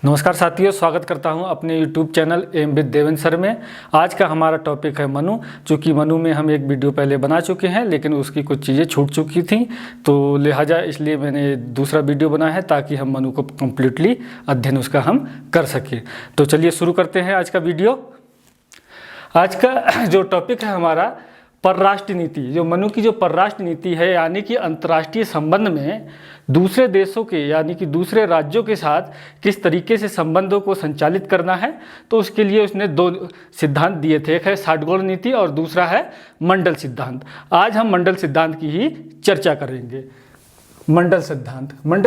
नमस्कार साथियों, स्वागत करता हूं अपने YouTube channel M with Devendra sir में। आज का हमारा टॉपिक है मनु। चूँकि मनु में हम एक वीडियो पहले बना चुके हैं, लेकिन उसकी कुछ चीज़ें छूट चुकी थी, तो लिहाजा इसलिए मैंने दूसरा वीडियो बनाया है ताकि हम मनु को कम्प्लीटली अध्ययन उसका हम कर सकें। तो चलिए शुरू करते हैं आज का वीडियो। आज का जो टॉपिक है हमारा परराष्ट्र नीति, जो मनु की जो परराष्ट्र नीति है, यानी कि अंतर्राष्ट्रीय संबंध में दूसरे देशों के यानी कि दूसरे राज्यों के साथ किस तरीके से संबंधों को संचालित करना है। तो उसके लिए उसने दो सिद्धांत दिए थे, एक है षड्गोण नीति और दूसरा है मंडल सिद्धांत। आज हम मंडल सिद्धांत की ही चर्चा करेंगे। मंडल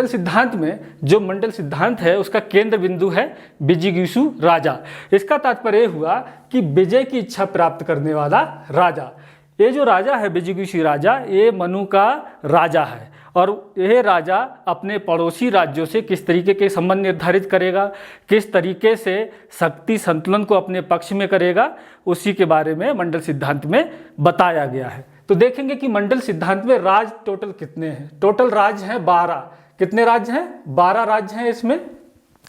सिद्धांत में जो मंडल सिद्धांत है उसका केंद्र बिंदु है बिजिगीषु राजा। इसका तात्पर्य हुआ कि विजय की इच्छा प्राप्त करने वाला राजा। ये जो राजा है बिजिगीषु राजा, ये मनु का राजा है और यह राजा अपने पड़ोसी राज्यों से किस तरीके के संबंध निर्धारित करेगा, किस तरीके से शक्ति संतुलन को अपने पक्ष में करेगा, उसी के बारे में मंडल सिद्धांत में बताया गया है। तो देखेंगे कि मंडल सिद्धांत में राज टोटल कितने हैं। टोटल राज हैं 12। कितने राज्य हैं? 12 राज्य हैं इसमें।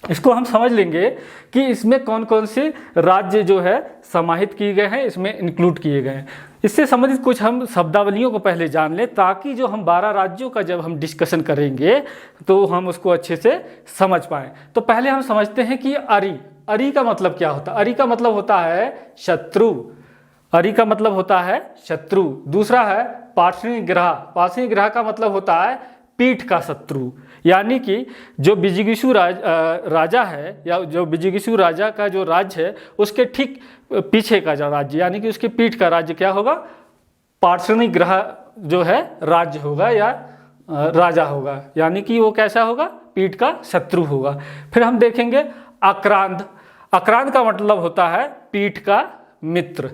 इसको हम समझ लेंगे कि इसमें कौन कौन से राज्य जो है समाहित किए गए हैं, इसमें इंक्लूड किए गए हैं। इससे संबंधित कुछ हम शब्दावलियों को पहले जान लें, ताकि जो हम 12 राज्यों का जब हम डिस्कशन करेंगे तो हम उसको अच्छे से समझ पाएँ। तो पहले हम समझते हैं कि अरि का मतलब क्या होता है। अरि का मतलब होता है शत्रु। अरि का मतलब होता है शत्रु। दूसरा है पार्श्वनिग्रह। पार्श्वनिग्रह का मतलब होता है पीठ का शत्रु। यानी कि जो बिजिगीषु राजा है या जो बिजिगीषु राजा का जो राज्य है उसके ठीक पीछे का जो राज्य यानी कि उसके पीठ का राज्य क्या होगा? पार्श्वनिग्रह जो है राज्य होगा या राजा होगा, यानी कि वो कैसा होगा? पीठ का शत्रु होगा। फिर हम देखेंगे आक्रांत। आक्रांत का मतलब होता है पीठ का मित्र।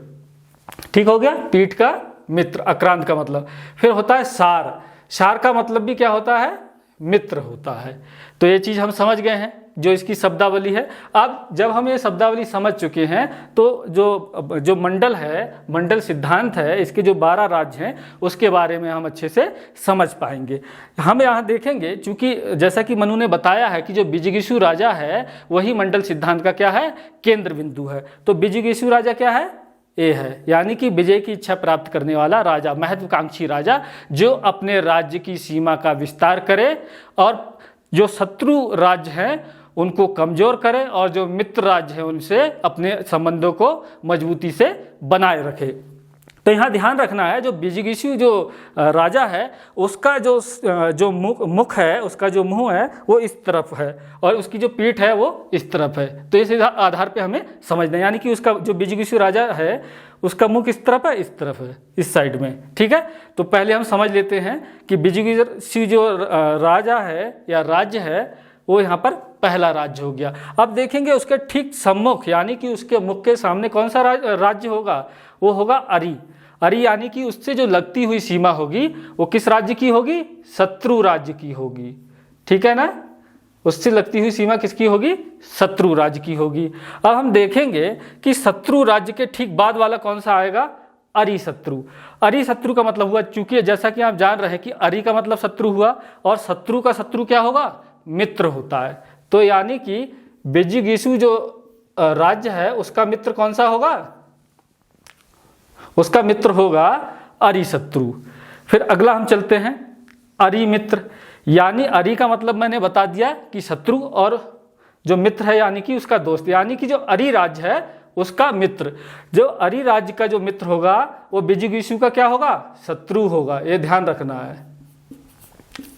ठीक हो गया, पीठ का मित्र आक्रांत का मतलब। फिर होता है सार। सार का मतलब भी क्या होता है? मित्र होता है। तो ये चीज़ हम समझ गए हैं जो इसकी शब्दावली है। अब जब हम ये शब्दावली समझ चुके हैं तो जो मंडल है, मंडल सिद्धांत है, इसके जो 12 राज्य हैं उसके बारे में हम अच्छे से समझ पाएंगे। हम यहाँ देखेंगे, चूँकि जैसा कि मनु ने बताया है कि जो बिजिगीषु राजा है वही मंडल सिद्धांत का क्या है? केंद्र बिंदु है। तो बिजिगीषु राजा क्या है? ए है, यानी कि विजय की इच्छा प्राप्त करने वाला राजा, महत्वाकांक्षी राजा, जो अपने राज्य की सीमा का विस्तार करे और जो शत्रु राज्य हैं उनको कमजोर करे और जो मित्र राज्य हैं उनसे अपने संबंधों को मजबूती से बनाए रखे। तो यहाँ ध्यान रखना है, जो बिजिगीषु जो राजा है उसका जो मुख है, उसका जो मुंह है वो इस तरफ है और उसकी जो पीठ है वो इस तरफ है। तो इस आधार पे हमें समझना है, यानी कि उसका जो बिजिगीषु राजा है उसका मुख इस तरफ है, इस तरफ है, इस साइड में। ठीक है, तो पहले हम समझ लेते हैं कि बिजिगीषु जो राजा है या राज्य है वो यहाँ पर पहला राज्य हो गया। अब देखेंगे उसके ठीक सम्मुख यानी कि उसके मुख के सामने कौन सा राज्य होगा? वो होगा अरि। अरि यानी कि उससे जो लगती हुई सीमा होगी वो किस राज्य की होगी? शत्रु राज्य की होगी। ठीक है ना, उससे लगती हुई सीमा किसकी होगी? शत्रु राज्य की होगी। अब हम देखेंगे कि शत्रु राज्य के ठीक बाद वाला कौन सा आएगा? अरि शत्रु। अरि शत्रु का मतलब हुआ, चूंकि जैसा कि आप जान रहे हैं कि अरि का मतलब शत्रु हुआ और शत्रु का शत्रु क्या होगा? मित्र होता है। तो यानी कि बिजिगीषु जो राज्य है उसका मित्र कौन सा होगा? उसका मित्र होगा अरि शत्रु। फिर अगला हम चलते हैं अरि मित्र। यानी अरि का मतलब मैंने बता दिया कि शत्रु, और जो मित्र है यानी कि उसका दोस्त, यानी कि जो अरि राज्य है उसका मित्र। जो अरि राज्य का जो मित्र होगा वो बिजिगीषु का क्या होगा? शत्रु होगा। ये ध्यान रखना है।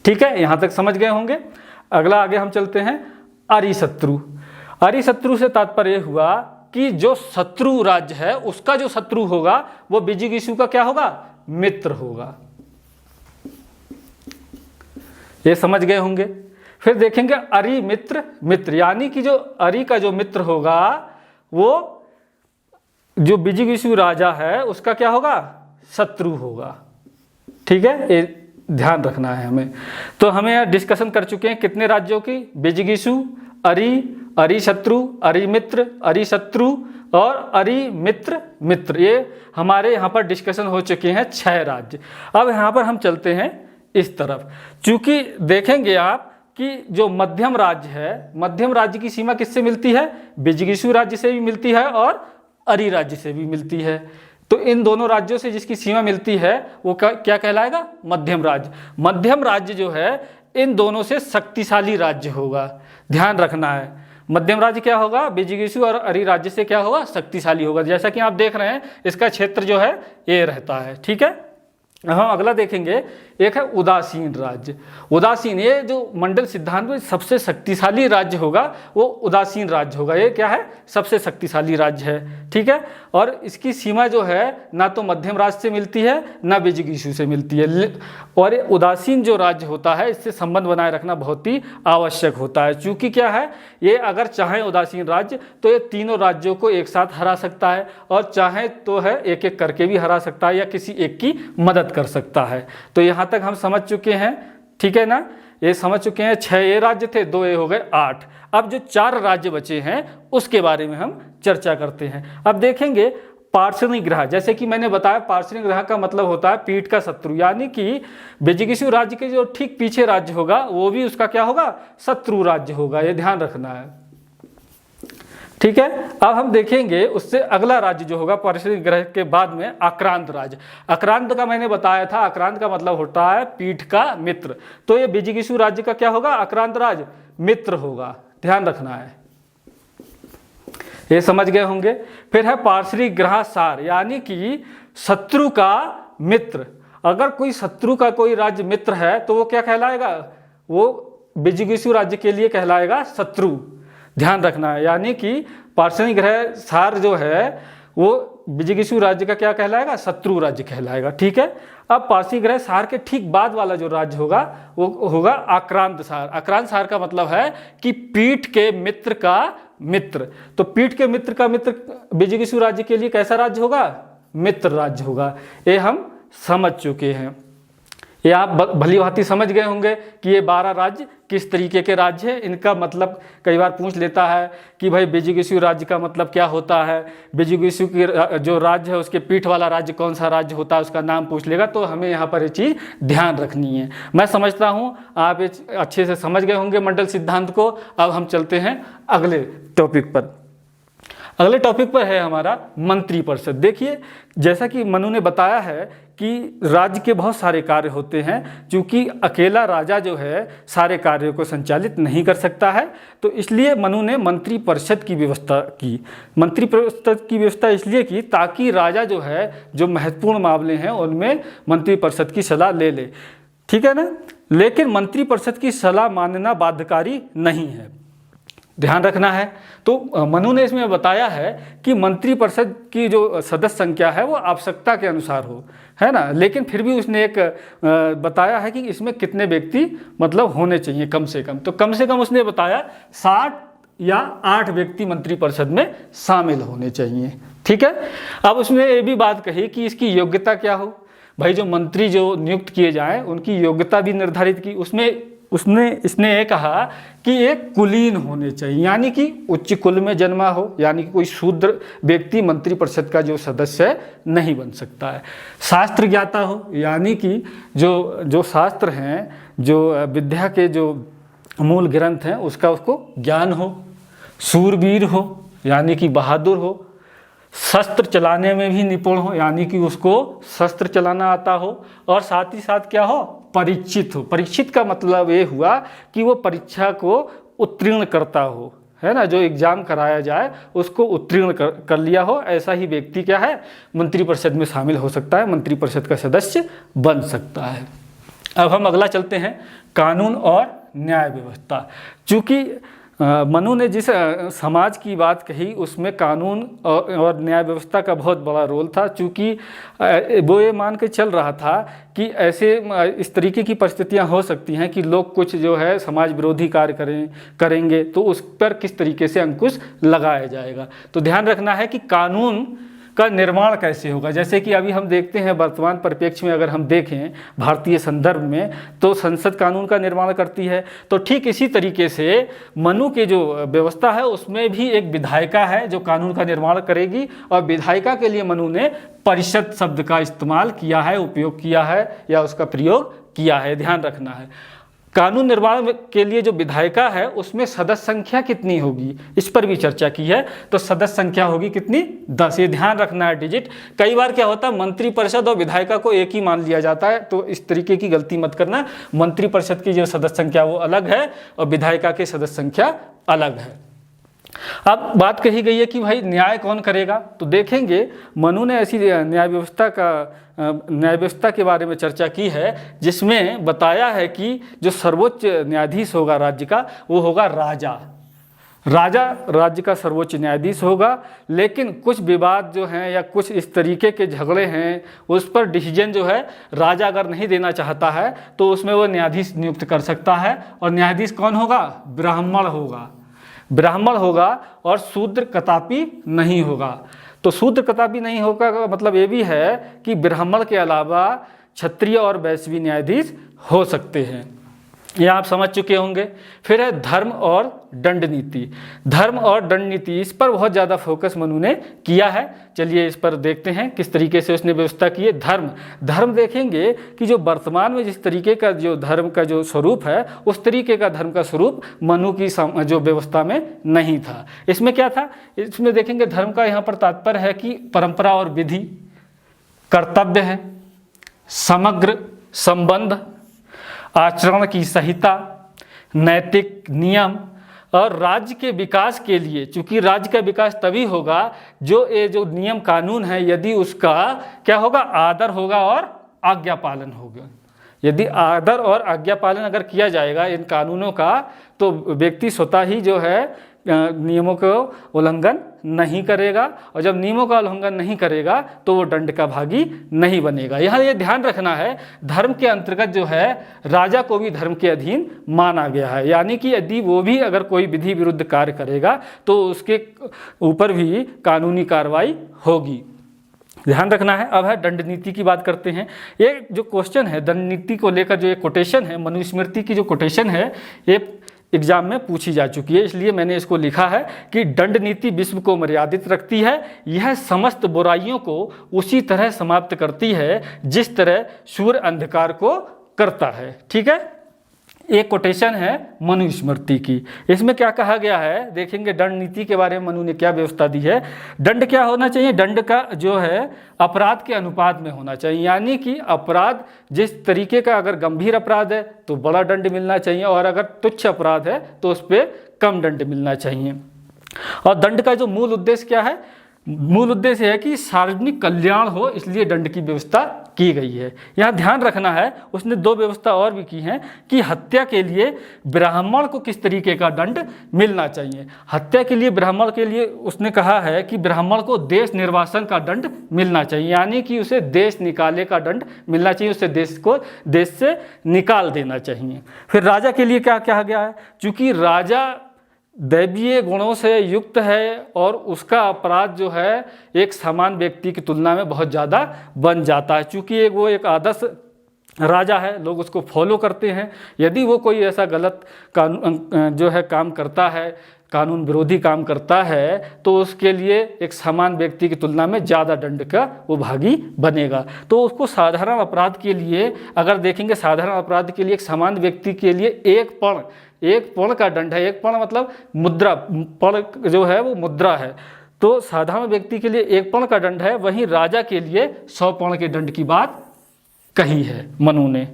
ठीक है, यहां तक समझ गए होंगे। अगला आगे हम चलते हैं अरि शत्रु। अरि शत्रु से तात्पर्य हुआ कि जो शत्रु राज्य है उसका जो शत्रु होगा वो बिजिगीषु का क्या होगा? मित्र होगा। ये समझ गए होंगे। फिर देखेंगे अरि मित्र, यानी कि जो अरि का जो मित्र होगा वो जो बिजिगीषु राजा है उसका क्या होगा? शत्रु होगा। ठीक है, ये ध्यान रखना है हमें। तो हमें यहाँ डिस्कशन कर चुके हैं कितने राज्यों की? बिजिगीषु, अरि शत्रु, अरि मित्र, अरि शत्रु और अरि मित्र। ये हमारे यहाँ पर डिस्कशन हो चुके हैं 6 राज्य। अब यहाँ पर हम चलते हैं इस तरफ। चूंकि देखेंगे आप कि जो मध्यम राज्य है, मध्यम राज्य की सीमा किससे मिलती है? बिजगिसु राज्य से भी मिलती है और अरि राज्य से भी मिलती है। तो इन दोनों राज्यों से जिसकी सीमा मिलती है वो क्या कहलाएगा? मध्यम राज्य। मध्यम राज्य जो है इन दोनों से शक्तिशाली राज्य होगा, ध्यान रखना है। मध्यम राज्य क्या होगा? बिजगिसु और अरि राज्य से क्या होगा? शक्तिशाली होगा। जैसा कि आप देख रहे हैं इसका क्षेत्र जो है ये रहता है, ठीक है। हम अगला देखेंगे, एक है उदासीन राज्य। उदासीन, ये जो मंडल सिद्धांत में सबसे शक्तिशाली राज्य होगा वो उदासीन राज्य होगा। ये क्या है? सबसे शक्तिशाली राज्य है, ठीक है। और इसकी सीमा जो है ना तो मध्यम राज्य से मिलती है ना बिजगिसु से मिलती है। और ये उदासीन जो राज्य होता है इससे संबंध बनाए रखना बहुत ही आवश्यक होता है। चूँकि क्या है, ये अगर चाहे उदासीन राज्य तो ये तीनों राज्यों को एक साथ हरा सकता है, और चाहे तो है एक एक करके भी हरा सकता है या किसी एक की मदद कर सकता है। तो यहाँ तक हम समझ चुके हैं, ठीक है ना। ये समझ चुके हैं 6 ये राज्य थे, 2 ये हो गए 8। अब जो 4 राज्य बचे हैं उसके बारे में हम चर्चा करते हैं। अब देखेंगे पार्षणी ग्रह। जैसे कि मैंने बताया पार्षणी ग्रह का मतलब होता है पीठ का शत्रु, यानी कि बिजगिसु राज्य के जो ठीक पीछे राज्य होगा वो भी उसका क्या होगा? शत्रु राज्य होगा। ये ध्यान रखना है, ठीक है। अब हम देखेंगे उससे अगला राज्य जो होगा पार्षणी ग्रह के बाद में आक्रांत राज्य। आक्रांत का मैंने बताया था, आक्रांत का मतलब होता है पीठ का मित्र। तो ये बिजगिसु राज्य का क्या होगा? आक्रांत राज्य मित्र होगा, ध्यान रखना है। ये समझ गए होंगे। फिर है पार्षणी ग्रह सार, यानी कि शत्रु का मित्र। अगर कोई शत्रु का कोई राज्य मित्र है तो वो क्या कहलाएगा? वो बिजगिसु राज्य के लिए कहलाएगा शत्रु, ध्यान रखना है। यानी कि पार्षणी ग्रह सार जो है वो बिजगिसु राज्य का क्या कहलाएगा? शत्रु राज्य कहलाएगा, ठीक है। अब पार्षणी ग्रह सार के ठीक बाद वाला जो राज्य होगा वो होगा आक्रांत सार। आक्रांत सार का मतलब है कि पीठ के मित्र का मित्र। तो पीठ के मित्र का मित्र बिजगिसु राज्य के लिए कैसा राज्य होगा? मित्र राज्य होगा। ये हम समझ चुके हैं। ये आप भली भांति समझ गए होंगे कि ये 12 राज्य किस तरीके के राज्य हैं। इनका मतलब कई बार पूछ लेता है कि भाई बिजगिसु राज्य का मतलब क्या होता है, बिजगिसु की जो राज्य है उसके पीठ वाला राज्य कौन सा राज्य होता है, उसका नाम पूछ लेगा। तो हमें यहाँ पर ये चीज़ ध्यान रखनी है। मैं समझता हूँ आप ये अच्छे से समझ गए होंगे मंडल सिद्धांत को। अब हम चलते हैं अगले टॉपिक पर। अगले टॉपिक पर है हमारा मंत्रिपरिषद। देखिए जैसा कि मनु ने बताया है कि राज्य के बहुत सारे कार्य होते हैं, क्योंकि अकेला राजा जो है सारे कार्यों को संचालित नहीं कर सकता है, तो इसलिए मनु ने मंत्रिपरिषद की व्यवस्था की। मंत्रिपरिषद की व्यवस्था इसलिए की ताकि राजा जो है जो महत्वपूर्ण मामले हैं उनमें मंत्रिपरिषद की सलाह ले ले, ठीक है ना। लेकिन मंत्रिपरिषद की सलाह मानना बाध्यकारी नहीं है, ध्यान रखना है। तो मनु ने इसमें बताया है कि मंत्रिपरिषद की जो सदस्य संख्या है वो आवश्यकता के अनुसार हो, है ना। लेकिन फिर भी उसने एक बताया है कि इसमें कितने व्यक्ति मतलब होने चाहिए कम से कम। तो कम से कम उसने बताया 60 या 8 व्यक्ति मंत्रिपरिषद में शामिल होने चाहिए, ठीक है। अब उसने ये भी बात कही कि इसकी योग्यता क्या हो। भाई जो मंत्री जो नियुक्त किए जाएं उनकी योग्यता भी निर्धारित की। इसने ये कहा कि एक कुलीन होने चाहिए, यानी कि उच्च कुल में जन्मा हो, यानी कि कोई शूद्र व्यक्ति मंत्रिपरिषद का जो सदस्य है नहीं बन सकता है। शास्त्र ज्ञाता हो, यानी कि जो शास्त्र हैं, जो विद्या के जो मूल ग्रंथ हैं उसका उसको ज्ञान हो। शूरवीर हो, यानी कि बहादुर हो। शस्त्र चलाने में भी निपुण हो, यानी कि उसको शस्त्र चलाना आता हो। और साथ ही साथ क्या हो? परीक्षित हो। परीक्षित का मतलब ये हुआ कि वो परीक्षा को उत्तीर्ण करता हो, है ना। जो एग्जाम कराया जाए उसको उत्तीर्ण कर लिया हो, ऐसा ही व्यक्ति क्या है मंत्रिपरिषद में शामिल हो सकता है, मंत्रिपरिषद का सदस्य बन सकता है। अब हम अगला चलते हैं, कानून और न्याय व्यवस्था। चूँकि मनु ने जिस समाज की बात कही उसमें कानून और न्याय व्यवस्था का बहुत बड़ा रोल था। चूँकि वो ये मान के चल रहा था कि ऐसे इस तरीके की परिस्थितियां हो सकती हैं कि लोग कुछ जो है समाज विरोधी कार्य करेंगे, तो उस पर किस तरीके से अंकुश लगाया जाएगा। तो ध्यान रखना है कि कानून का निर्माण कैसे होगा। जैसे कि अभी हम देखते हैं वर्तमान परिप्रेक्ष्य में अगर हम देखें भारतीय संदर्भ में, तो संसद कानून का निर्माण करती है। तो ठीक इसी तरीके से मनु की जो व्यवस्था है उसमें भी एक विधायिका है जो कानून का निर्माण करेगी, और विधायिका के लिए मनु ने परिषद शब्द का इस्तेमाल किया है, उपयोग किया है या उसका प्रयोग किया है, ध्यान रखना है। कानून निर्माण के लिए जो विधायिका है उसमें सदस्य संख्या कितनी होगी, इस पर भी चर्चा की है। तो सदस्य संख्या होगी कितनी, 10। ये ध्यान रखना है डिजिट। कई बार क्या होता है मंत्रिपरिषद और विधायिका को एक ही मान लिया जाता है, तो इस तरीके की गलती मत करना। मंत्रिपरिषद की जो सदस्य संख्या वो अलग है और विधायिका की सदस्य संख्या अलग है। अब बात कही गई है कि भाई न्याय कौन करेगा, तो देखेंगे मनु ने ऐसी न्याय व्यवस्था के बारे में चर्चा की है जिसमें बताया है कि जो सर्वोच्च न्यायाधीश होगा राज्य का वो होगा राजा। राज्य का सर्वोच्च न्यायाधीश होगा, लेकिन कुछ विवाद जो हैं या कुछ इस तरीके के झगड़े हैं उस पर डिसीजन जो है राजा अगर नहीं देना चाहता है तो उसमें वो न्यायाधीश नियुक्त कर सकता है। और न्यायाधीश कौन होगा, ब्राह्मण होगा और शूद्र कदापि नहीं होगा। तो शूद्र कदापि नहीं होगा का मतलब ये भी है कि ब्राह्मण के अलावा क्षत्रिय और वैश्य न्यायाधीश हो सकते हैं, यह आप समझ चुके होंगे। फिर है धर्म और दंड नीति। धर्म और दंड नीति, इस पर बहुत ज़्यादा फोकस मनु ने किया है। चलिए इस पर देखते हैं किस तरीके से उसने व्यवस्था की है। धर्म देखेंगे कि जो वर्तमान में जिस तरीके का जो धर्म का जो स्वरूप है उस तरीके का धर्म का स्वरूप मनु की जो व्यवस्था में नहीं था। इसमें क्या था, इसमें देखेंगे धर्म का यहाँ पर तात्पर्य है कि परंपरा और विधि, कर्तव्य है, समग्र संबंध, आचरण की संहिता, नैतिक नियम और राज्य के विकास के लिए, चूंकि राज्य का विकास तभी होगा जो ये जो नियम कानून है यदि उसका क्या होगा, आदर होगा और आज्ञा पालन होगा। यदि आदर और आज्ञा पालन अगर किया जाएगा इन कानूनों का तो व्यक्ति स्वतः ही जो है नियमों का उल्लंघन नहीं करेगा, और जब नियमों का उल्लंघन नहीं करेगा तो वो दंड का भागी नहीं बनेगा। यहाँ ये ध्यान रखना है धर्म के अंतर्गत जो है राजा को भी धर्म के अधीन माना गया है, यानी कि यदि वो भी अगर कोई विधि विरुद्ध कार्य करेगा तो उसके ऊपर भी कानूनी कार्रवाई होगी, ध्यान रखना है। अब है दंड नीति की बात करते हैं। ये जो क्वेश्चन है दंड नीति को लेकर जो एक कोटेशन है, मनुस्मृति की जो कोटेशन है ये एग्जाम में पूछी जा चुकी है, इसलिए मैंने इसको लिखा है कि दंड नीति विश्व को मर्यादित रखती है। यह समस्त बुराइयों को उसी तरह समाप्त करती है जिस तरह सूर्य अंधकार को करता है। ठीक है, एक कोटेशन है मनुस्मृति की। इसमें क्या कहा गया है देखेंगे, दंड नीति के बारे में मनु ने क्या व्यवस्था दी है। दंड क्या होना चाहिए, दंड का जो है अपराध के अनुपात में होना चाहिए, यानी कि अपराध जिस तरीके का अगर गंभीर अपराध है तो बड़ा दंड मिलना चाहिए और अगर तुच्छ अपराध है तो उस पर कम दंड मिलना चाहिए। और दंड का जो मूल उद्देश्य क्या है, मूल उद्देश्य है कि सार्वजनिक कल्याण हो, इसलिए दंड की व्यवस्था की गई है। यहाँ ध्यान रखना है उसने दो व्यवस्था और भी की हैं कि हत्या के लिए ब्राह्मण को किस तरीके का दंड मिलना चाहिए। हत्या के लिए ब्राह्मण के लिए उसने कहा है कि ब्राह्मण को देश निर्वासन का दंड मिलना चाहिए, यानी कि उसे देश निकाले का दंड मिलना चाहिए, उसे देश से निकाल देना चाहिए। फिर राजा के लिए क्या कहा गया है, चूँकि राजा दैवीय गुणों से युक्त है और उसका अपराध जो है एक सामान्य व्यक्ति की तुलना में बहुत ज़्यादा बन जाता है, चूँकि वो एक आदर्श राजा है, लोग उसको फॉलो करते हैं। यदि वो कोई ऐसा गलत कानून जो है काम करता है, कानून विरोधी काम करता है, तो उसके लिए एक सामान्य व्यक्ति की तुलना में ज़्यादा दंड का वो भागी बनेगा। तो उसको साधारण अपराध के लिए अगर देखेंगे, साधारण अपराध के लिए एक सामान्य व्यक्ति के लिए एक पौण का दंड है। एक पौण मतलब मुद्रा, पौण जो है वो मुद्रा है, तो साधारण व्यक्ति के लिए एक पौण का दंड है, वहीं राजा के लिए 100 पौण के दंड की बात कही है मनु ने।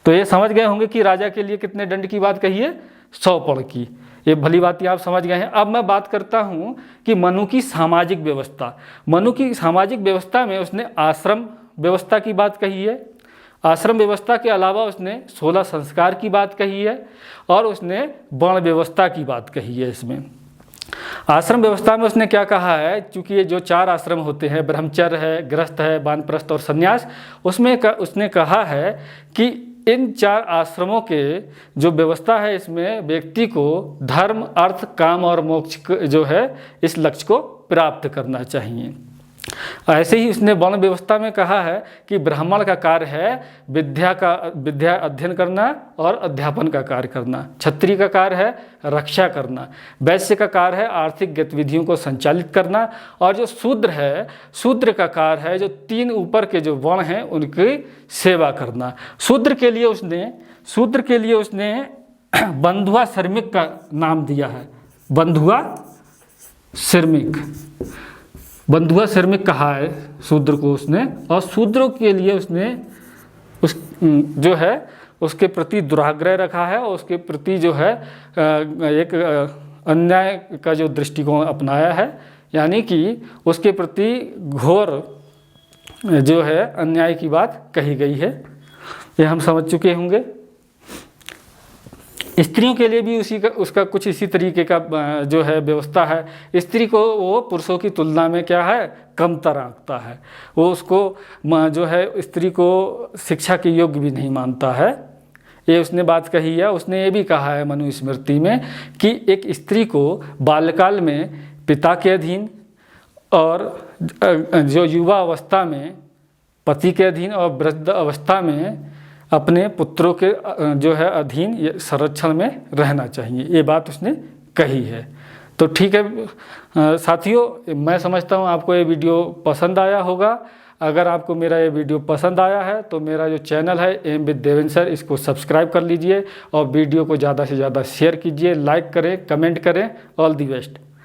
तो ये समझ गए होंगे कि राजा के लिए कितने दंड की बात कही है, 100 पौण की। ये भली बात आप समझ गए हैं। अब मैं बात करता हूँ कि मनु की सामाजिक व्यवस्था। मनु की सामाजिक व्यवस्था में उसने आश्रम व्यवस्था की बात कही है, आश्रम व्यवस्था के अलावा उसने 16 संस्कार की बात कही है और उसने वर्ण व्यवस्था की बात कही है। इसमें आश्रम व्यवस्था में उसने क्या कहा है, चूँकि ये जो 4 आश्रम होते हैं, ब्रह्मचर्य है, गृहस्थ है, वानप्रस्थ और संन्यास, उसमें उसने कहा है कि इन 4 आश्रमों के जो व्यवस्था है इसमें व्यक्ति को धर्म, अर्थ, काम और मोक्ष जो है इस लक्ष्य को प्राप्त करना चाहिए। ऐसे ही उसने वर्ण व्यवस्था में कहा है कि ब्राह्मण का कार्य है विद्या अध्ययन करना और अध्यापन का कार्य करना, क्षत्रिय का कार्य है रक्षा करना, वैश्य का कार्य है आर्थिक गतिविधियों को संचालित करना, और जो शूद्र है, शूद्र का कार्य है जो 3 ऊपर के जो वर्ण हैं उनकी सेवा करना। शूद्र के लिए उसने शूद्र के लिए उसने बंधुआ श्रमिक का नाम दिया है। बंधुआ श्रमिक, बंधुआ श्रमिक कहा है शूद्र को उसने, और शूद्रों के लिए उसने उस जो है उसके प्रति दुराग्रह रखा है और उसके प्रति जो है एक अन्याय का जो दृष्टिकोण अपनाया है, यानी कि उसके प्रति घोर जो है अन्याय की बात कही गई है। ये हम समझ चुके होंगे। स्त्रियों के लिए भी उसका कुछ इसी तरीके का जो है व्यवस्था है। स्त्री को वो पुरुषों की तुलना में क्या है, कमतर आंकता है। वो उसको जो है स्त्री को शिक्षा के योग्य भी नहीं मानता है। ये उसने बात कही है। उसने ये भी कहा है मनुस्मृति में कि एक स्त्री को बाल्यकाल में पिता के अधीन और जो युवा अवस्था में पति के अधीन और वृद्ध अवस्था में अपने पुत्रों के जो है अधीन संरक्षण में रहना चाहिए। ये बात उसने कही है। तो ठीक है साथियों, मैं समझता हूँ आपको ये वीडियो पसंद आया होगा। अगर आपको मेरा ये वीडियो पसंद आया है तो मेरा जो चैनल है एम विद देवेंद्र सर, इसको सब्सक्राइब कर लीजिए और वीडियो को ज़्यादा से ज़्यादा शेयर कीजिए, लाइक करें, कमेंट करें। All the best.